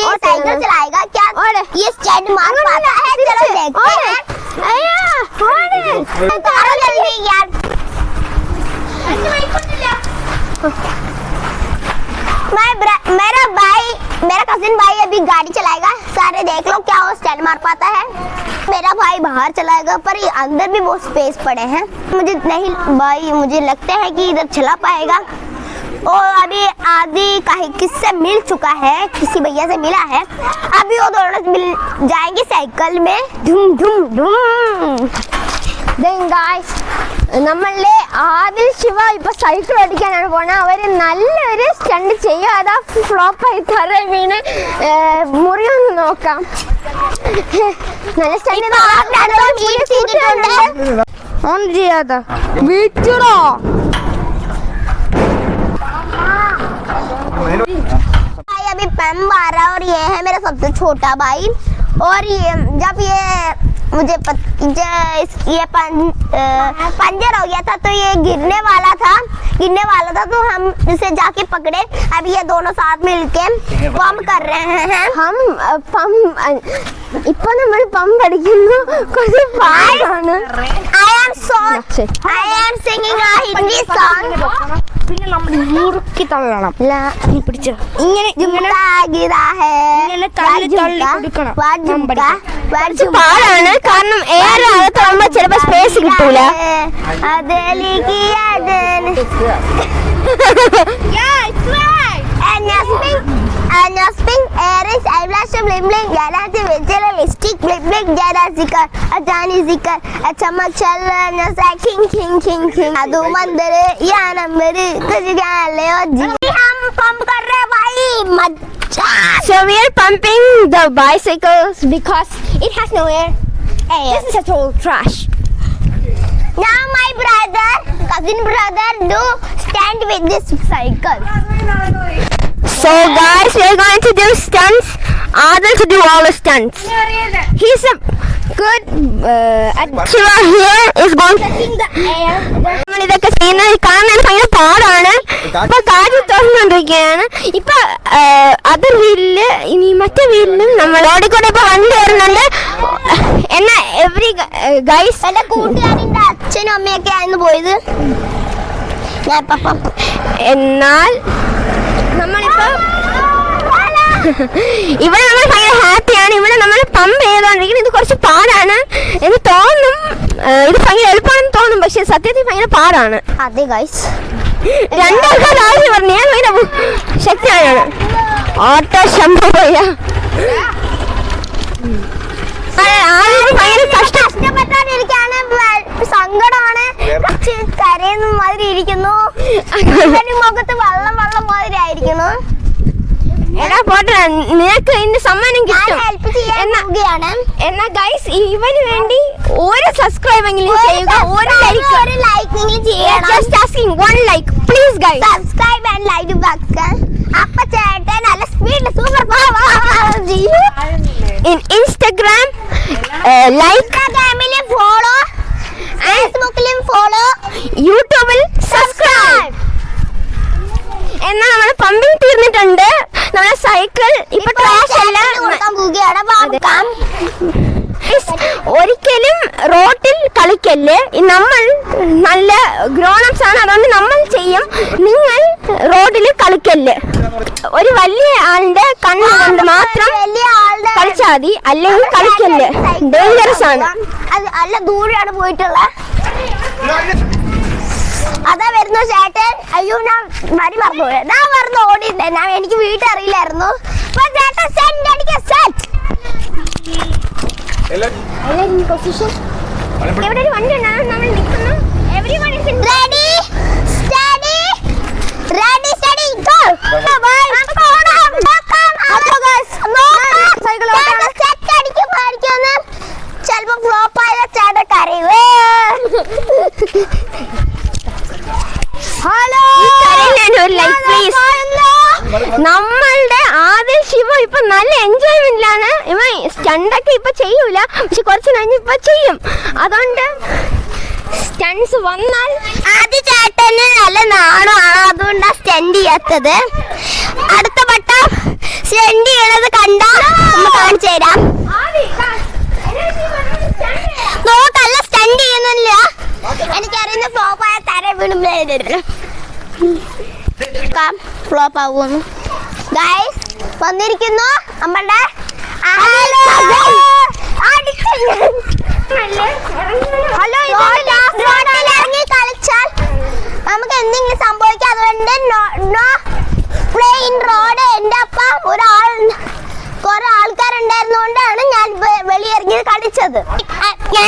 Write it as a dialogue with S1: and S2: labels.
S1: भी साइकिल चलाएगा क्या? ये स्टैंड मार पाता है? चलो देखते हैं। करो जल्दी यार। मेरा कजिन भाई अभी गाड़ी चलाएगा। सारे देख लो क्या वो स्टैंड मार पाता है। मेरा भाई बाहर चलाएगा, पर ये अंदर भी बहुत स्पेस पड़े हैं। मुझे लगता है कि इधर चला पाएगा। और अभी आदि किससे मिल चुका है, किसी भैया से मिला है। अभी वो दोनों मिल जाएंगे साइकिल में। धूम धूम धूम।
S2: Then guys, നമ്മളെ ആദിൽ ശിവ ഇപ്പൊ സൈക്കിൾ ഓടിക്കാനാണ് പോണത്. അവര് നല്ലൊരു സ്റ്റണ്ട് ചെയ്യും. അതാ ഫ്ലോപ്പായി തറ വീണ് മുറിയൊന്ന് നോക്കാം. നല്ല സ്റ്റണ്ട് ഓൺ ചെയ്യാതെ വീട്ടിലോ.
S1: अभी पंप आ रहा है और ये है मेरा सबसे छोटा भाई। और ये जब मुझे ये पंचर हो गया था तो ये गिरने वाला था तो हम इसे जाके पकड़े। अब ये दोनों साथ मिलके पंप कर रहे हैं।
S2: हम ഇപ്പൊ നമ്മൾ പമ്പ് അടിക്കുന്നു. കുറച്ച് പാടാണ്.
S1: I am singing a Hindi song.
S2: പിന്നെ നമ്മൾ മുറുക്കി തള്ളണം. പിടിച്ചോ. ഇങ്ങനെ പാടാണ്. കാരണം എയർ അകത്താകുമ്പോ ചിലപ്പോ സ്പേസ് കിട്ടൂല.
S1: bling bling, galaxy visual stick bling bling, galaxy car, ajani zikar, achamak chalna sa king king king king, adu mandir ya number तुझे ले जी हम पंप कर रहे भाई मजा.
S2: So we are pumping the bicycles because it has no air. This is a total trash.
S1: Now my cousin brother do stand with this cycle.
S2: So guys, we are going to do stunts. Adil to do all the stunts. He's a good Shiva here is going to in the air. നമ്മൾ ഇതൊക്കെ ചെയ്യുന്നത് കാണാൻ ഭയങ്കര പാടാണ്. ഇപ്പൊ കാര്യം തുറന്നുകൊണ്ടിരിക്കുകയാണ്. ഇപ്പൊ other വീലില് ഇനി മറ്റേ വീലിലും നമ്മൾ ഓടിക്കൂടെ ഇപ്പൊ വണ്ടി വരുന്നുണ്ട്. എന്നാ എവറി ഗൈസ്
S1: എന്റെ കൂട്ടുകാരിന്റെ അച്ഛനും അമ്മയൊക്കെ ആയിരുന്നു പോയത്.
S2: എന്നാൽ നമ്മളിപ്പോ ഇവിടെ നമ്മൾ ഭയങ്കര ഹാപ്പിയാണ്. ഇവിടെ നമ്മൾ പമ്പ് ചെയ്തോണ്ടിരിക്കുന്നത്. ഇത് കുറച്ച് പാടാണ് എന്ന് തോന്നും. ഇത് ഭയങ്കര എളുപ്പമാണെന്ന് തോന്നും, പക്ഷെ സത്യത്തിൽ ഭയങ്കര പാടാണ്.
S1: അതെ ഗൈസ്,
S2: രണ്ടാൾക്കാർ ആദ്യം പറഞ്ഞു ഞാൻ ഭയങ്കര ശക്തിയാണ്. ഓട്ടോ സംഭവം ഭയങ്കര
S1: കഷ്ടപ്പെട്ടാണ്ടിരിക്കാണ്. സങ്കടമാണ്, കരയുന്ന മാതിരി ഇരിക്കുന്നു. മുഖത്ത് വെള്ളം മാതിരി ആയിരിക്കുന്നു.
S2: എന്നാ പോട്ടെ, നിനക്ക് ഇന്ന് സമ്മാനം കിട്ടും. എന്നാ ഗൈസ് ഇവന് വേണ്ടി ഒരു സബ്സ്ക്രൈബെങ്കിലും ചെയ്യുക, ഒരു ലൈക്കെങ്കിലും ചെയ്യുക. Just asking 1 like please guys.
S1: Subscribe and like button. അപ്പോ ചേട്ടൻ നല്ല speed super
S2: in Instagram like,
S1: Instagramil follow, Facebookil follow,
S2: YouTubeil subscribe. എന്നാ നമ്മുടെ പമ്പിങ് തീർന്നിട്ടുണ്ട്. നമ്മുടെ സൈക്കിൾ ഇപ്പൊ ട്രാഷ് അല്ല. ഒരിക്കലും റോട്ടിൽ കളിക്കല്ലേ. നമ്മൾ നല്ല ഗ്രോണപ്സ് ആണ്, അതുകൊണ്ട് നമ്മൾ ചെയ്യും. നിങ്ങൾ റോഡിൽ കളിക്കല്ലേ. ഒരു വലിയ ആളുടെ കണ്ണ് കൊണ്ട് മാത്രം കളിച്ചാൽ മതി, അല്ലെങ്കിൽ കളിക്കല്ലേ. ഡേഞ്ചറസ് ആണ്.
S1: അല്ല ദൂരെയാണ് പോയിട്ടുള്ളത്. അതാ വരുന്നു ചേട്ടൻ. അയ്യോ ഞാൻ മറന്നു ഓടിയില്ല. എനിക്ക് വീട്ടിൽ അറിയില്ലായിരുന്നു.
S2: ഇവിടെ ഒരു വണ്ടി ഉണ്ടാകും, നമ്മൾ നിൽക്കുന്നു. Everyone is
S1: ready, steady, go. ചിലപ്പോ ഫ്ലോപ്പ് ആയ ചേട്ടൻ കരയുവേ.
S2: നമ്മളുടെ ആദിൽ ശിവ ഇപ്പൊ നല്ല എൻജോയ്മെന്റിലാണ്. ഇവ സ്റ്റണ്ടൊക്കെ ഇപ്പൊ ചെയ്യൂല, പക്ഷെ കുറച്ച് കഴിഞ്ഞ് ഇപ്പൊ ചെയ്യും. അതുകൊണ്ട് സ്റ്റണ്ട്സ് വന്നാൽ
S1: ആദ്യ ചേട്ടന് നല്ല നാണമാണ്, അതുകൊണ്ടാ സ്റ്റണ്ട് ചെയ്യാത്തത്. അടുത്ത വട്ടം സ്റ്റണ്ട് ചെയ്യണത് കണ്ട കാണിച്ചു തരാം. നോക്കല്ല സ്റ്റണ്ട് ചെയ്യുന്നില്ല. എനിക്കറിയുന്ന ഫ്ലോപ്പായ തര വീണു ഫ്ലോപ്പ് ആവുന്നു. ഗൈസ് വന്നിരിക്കുന്നു നമ്മളുടെ ഇറങ്ങി കളിച്ചാൽ നമുക്ക് എന്തെങ്കിലും സംഭവിക്കാം. അതുകൊണ്ട് പ്ലെയിൻ റോഡ്. എൻ്റെ അപ്പം കുറെ ആൾക്കാരുണ്ടായിരുന്നോണ്ടാണ് ഞാൻ വെളിയിറങ്ങി കളിച്ചത്. ഞാൻ